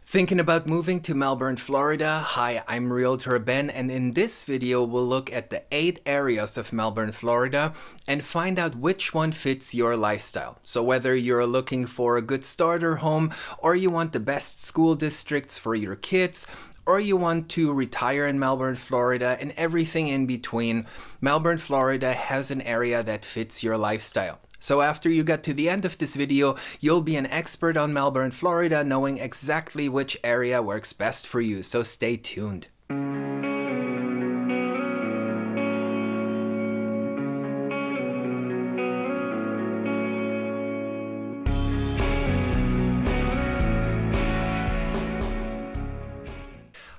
Thinking about moving to Melbourne, Florida? Hi, I'm Realtor Ben, and in this video we'll look at the 8 areas of Melbourne, Florida and find out which one fits your lifestyle. So whether you're looking for a good starter home, or you want the best school districts for your kids, or you want to retire in Melbourne, Florida, and everything in between, Melbourne, Florida has an area that fits your lifestyle. So after you get to the end of this video, you'll be an expert on Melbourne, Florida, knowing exactly which area works best for you, so stay tuned.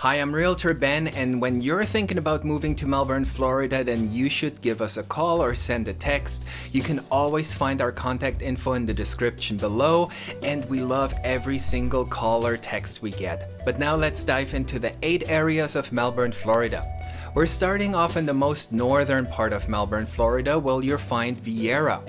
Hi, I'm Realtor Ben, and when you're thinking about moving to Melbourne, Florida, then you should give us a call or send a text. You can always find our contact info in the description below, and we love every single call or text we get. But now let's dive into the 8 areas of Melbourne, Florida. We're starting off in the most northern part of Melbourne, Florida, where you'll find Viera.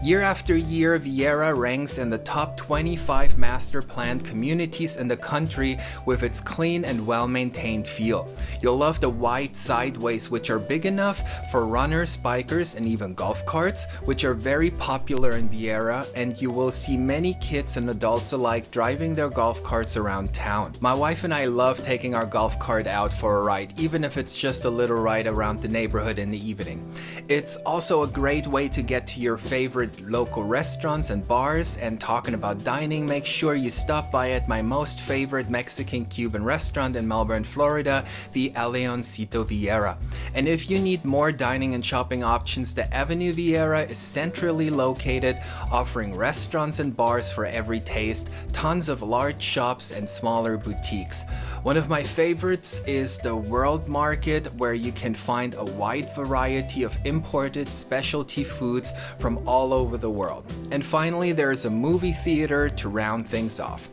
Year after year, Viera ranks in the top 25 master planned communities in the country with its clean and well-maintained feel. You'll love the wide sideways, which are big enough for runners, bikers, and even golf carts, which are very popular in Viera, and you will see many kids and adults alike driving their golf carts around town. My wife and I love taking our golf cart out for a ride, even if it's just a little ride around the neighborhood in the evening. It's also a great way to get to your favorite local restaurants and bars, and talking about dining, make sure you stop by at my most favorite Mexican-Cuban restaurant in Melbourne, Florida, the Leoncito Viera. And if you need more dining and shopping options, the Avenue Viera is centrally located, offering restaurants and bars for every taste, tons of large shops and smaller boutiques. One of my favorites is the World Market, where you can find a wide variety of imported specialty foods from all over the world. And finally, there is a movie theater to round things off.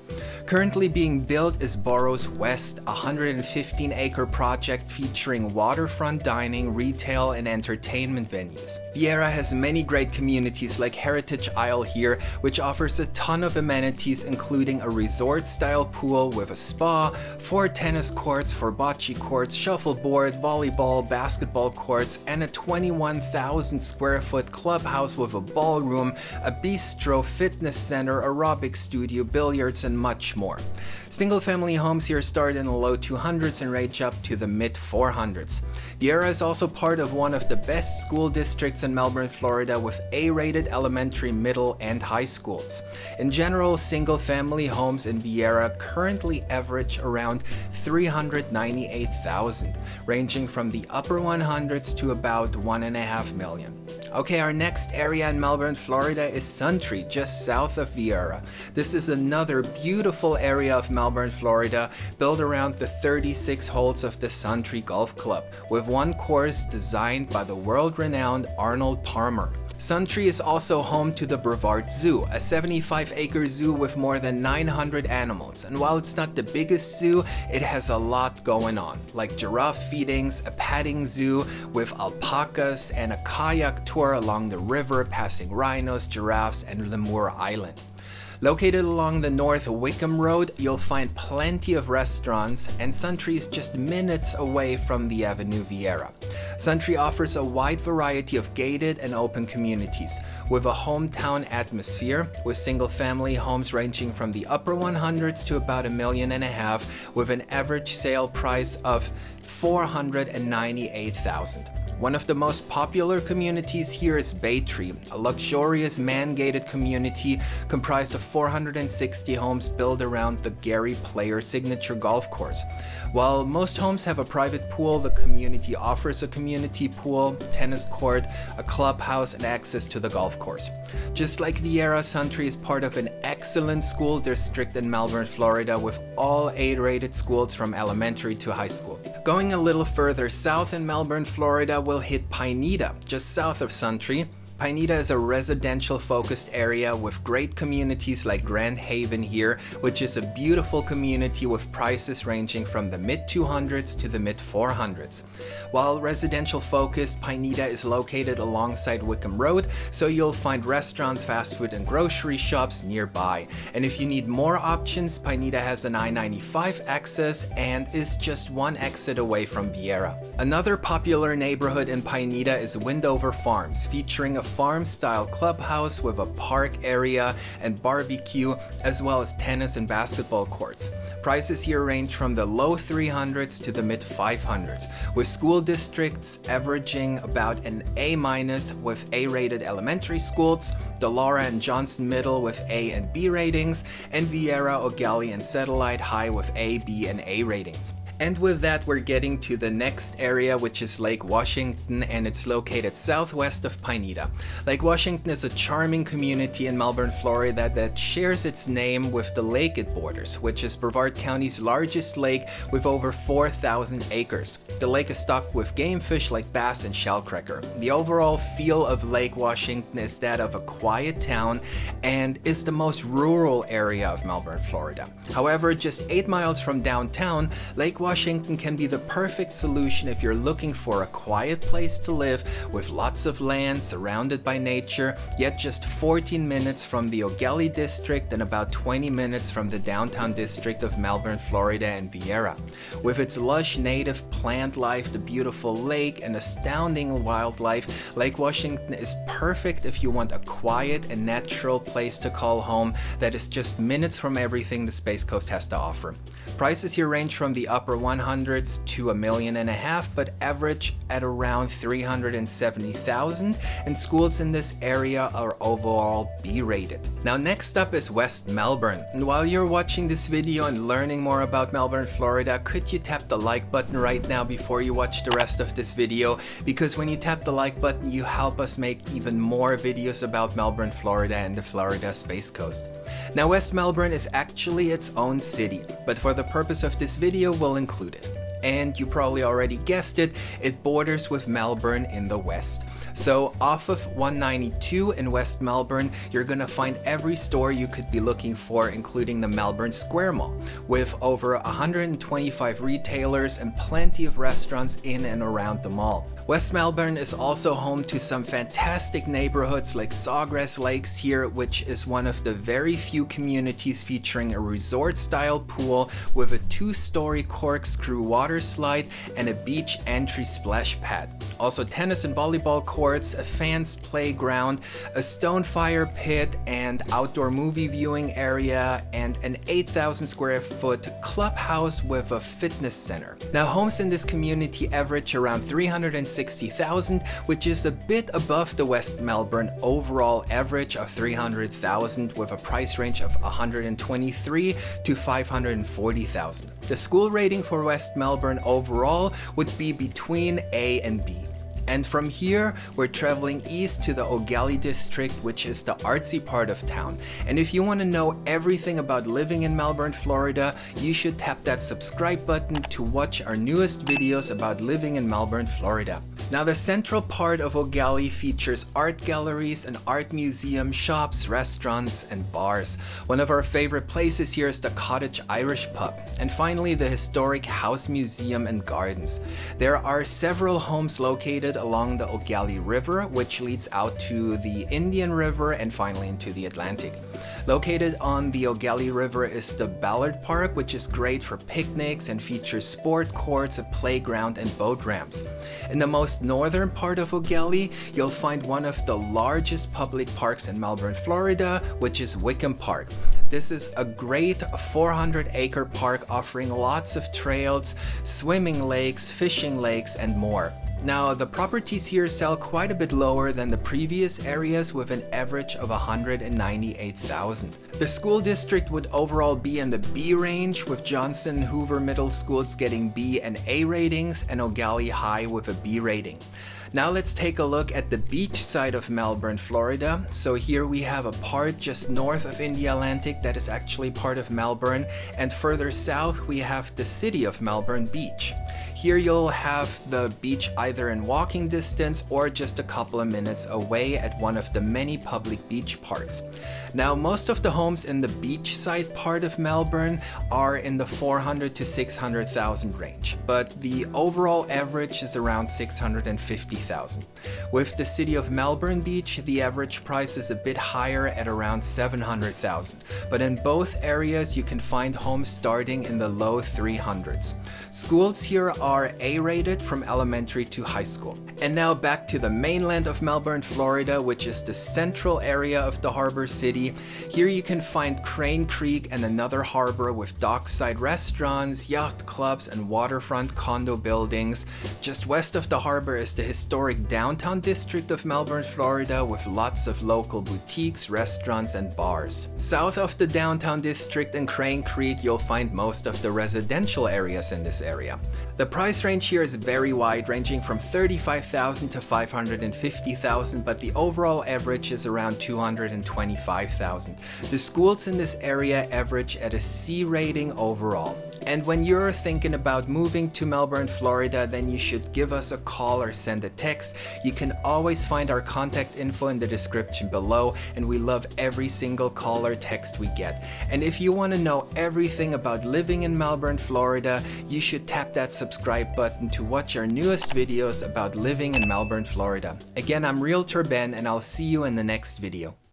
Currently being built is Burroughs West, a 115-acre project featuring waterfront dining, retail, and entertainment venues. Viera has many great communities like Heritage Isle here, which offers a ton of amenities, including a resort-style pool with a spa, 4 tennis courts, 4 bocce courts, shuffleboard, volleyball, basketball courts, and a 21,000 square foot clubhouse with a ballroom, a bistro, fitness center, aerobic studio, billiards, and much more. Single-family homes here start in the low 200s and range up to the mid 400s. Viera is also part of one of the best school districts in Melbourne, Florida, with A-rated elementary, middle, and high schools. In general, single-family homes in Viera currently average around 398,000, ranging from the upper 100s to about 1.5 million. Okay, our next area in Melbourne, Florida is Suntree, just south of Viera. This is another beautiful area of Melbourne, Florida, built around the 36 holes of the Suntree Golf Club, with one course designed by the world-renowned Arnold Palmer. Suntree is also home to the Brevard Zoo, a 75-acre zoo with more than 900 animals, and while it's not the biggest zoo, it has a lot going on, like giraffe feedings, a petting zoo with alpacas, and a kayak tour along the river passing rhinos, giraffes, and Lemur Island. Located along the North Wickham Road, you'll find plenty of restaurants, and Suntree is just minutes away from the Avenue Viera. Suntree offers a wide variety of gated and open communities, with a hometown atmosphere, with single-family homes ranging from the upper 100s to about $1.5 million, with an average sale price of $498,000. One of the most popular communities here is Baytree, a luxurious man-gated community comprised of 460 homes built around the Gary Player signature golf course. While most homes have a private pool, the community offers a community pool, tennis court, a clubhouse, and access to the golf course. Just like Viera, Suntree is part of an excellent school district in Melbourne, Florida, with all A-rated schools from elementary to high school. Going a little further south in Melbourne, Florida, we'll hit Pineda, just south of Suntree. Pineda is a residential-focused area with great communities like Grand Haven here, which is a beautiful community with prices ranging from the mid-200s to the mid-400s. While residential-focused, Pineda is located alongside Wickham Road, so you'll find restaurants, fast food, and grocery shops nearby. And if you need more options, Pineda has an I-95 access and is just one exit away from Viera. Another popular neighborhood in Pineda is Windover Farms, featuring a farm-style clubhouse with a park area and barbecue, as well as tennis and basketball courts. Prices here range from the low 300s to the mid 500s, with school districts averaging about an A- with A-rated elementary schools, the Laura and Johnson Middle with A and B ratings, and Viera, Eau Gallie, and Satellite High with A, B, and A ratings. And with that, we're getting to the next area, which is Lake Washington, and it's located southwest of Pineda. Lake Washington is a charming community in Melbourne, Florida that shares its name with the lake it borders, which is Brevard County's largest lake with over 4,000 acres. The lake is stocked with game fish like bass and shellcracker. The overall feel of Lake Washington is that of a quiet town and is the most rural area of Melbourne, Florida. However, just 8 miles from downtown, Lake Washington can be the perfect solution if you're looking for a quiet place to live with lots of land surrounded by nature, yet just 14 minutes from the Ogalley District and about 20 minutes from the downtown district of Melbourne, Florida and Viera. With its lush native plant life, the beautiful lake, and astounding wildlife, Lake Washington is perfect if you want a quiet and natural place to call home that is just minutes from everything the Space Coast has to offer. Prices here range from the upper 100s to $1.5 million, but average at around $370,000, and schools in this area are overall B-rated. Now next up is West Melbourne, and while you're watching this video and learning more about Melbourne, Florida, could you tap the like button right now before you watch the rest of this video? Because when you tap the like button, you help us make even more videos about Melbourne, Florida and the Florida Space Coast. Now West Melbourne is actually its own city, but for the purpose of this video we'll include it. And you probably already guessed it, it borders with Melbourne in the west. So off of 192 in West Melbourne, you're gonna find every store you could be looking for, including the Melbourne Square Mall, with over 125 retailers and plenty of restaurants in and around the mall. West Melbourne is also home to some fantastic neighborhoods like Sawgrass Lakes here, which is one of the very few communities featuring a resort-style pool with a 2-story corkscrew water slide and a beach entry splash pad. Also tennis and volleyball courts, a fans playground, a stone fire pit and outdoor movie viewing area, and an 8,000 square foot clubhouse with a fitness center. Now homes in this community average around 360,000, which is a bit above the West Melbourne overall average of 300,000, with a price range of 123 to 540,000. The school rating for West Melbourne overall would be between A and B. And from here, we're traveling east to the Ogalley District, which is the artsy part of town. And if you want to know everything about living in Melbourne, Florida, you should tap that subscribe button to watch our newest videos about living in Melbourne, Florida. Now the central part of Ogalley features art galleries, an art museum, shops, restaurants, and bars. One of our favorite places here is the Cottage Irish Pub. And finally, the historic House Museum and Gardens. There are several homes located along the Ogalley River, which leads out to the Indian River and finally into the Atlantic. Located on the Ogalley River is the Ballard Park, which is great for picnics and features sport courts, a playground, and boat ramps. In the most northern part of Ogalley, you'll find one of the largest public parks in Melbourne, Florida, which is Wickham Park. This is a great 400-acre park offering lots of trails, swimming lakes, fishing lakes, and more. Now, the properties here sell quite a bit lower than the previous areas, with an average of 198,000. The school district would overall be in the B range, with Johnson Hoover Middle Schools getting B and A ratings and Ogalley High with a B rating. Now let's take a look at the beach side of Melbourne, Florida. So here we have a part just north of the Atlantic that is actually part of Melbourne, and further south we have the city of Melbourne Beach. Here you'll have the beach either in walking distance or just a couple of minutes away at one of the many public beach parks. Now most of the homes in the beachside part of Melbourne are in the 400 to 600,000 range, but the overall average is around 650,000. With the city of Melbourne Beach, the average price is a bit higher at around 700,000, but in both areas you can find homes starting in the low 300s. Schools here are A-rated from elementary to high school. And now back to the mainland of Melbourne, Florida, which is the central area of the harbor city. Here you can find Crane Creek and another harbor with dockside restaurants, yacht clubs, and waterfront condo buildings. Just west of the harbor is the historic downtown district of Melbourne, Florida, with lots of local boutiques, restaurants, and bars. South of the downtown district in Crane Creek, you'll find most of the residential areas in this area. The price range here is very wide, ranging from $35,000 to $550,000, but the overall average is around $225,000. The schools in this area average at a C rating overall. And when you're thinking about moving to Melbourne, Florida, then you should give us a call or send a text. You can always find our contact info in the description below, and we love every single call or text we get. And if you want to know everything about living in Melbourne, Florida, you should tap that subscribe button to watch our newest videos about living in Melbourne, Florida. Again, I'm Realtor Ben, and I'll see you in the next video.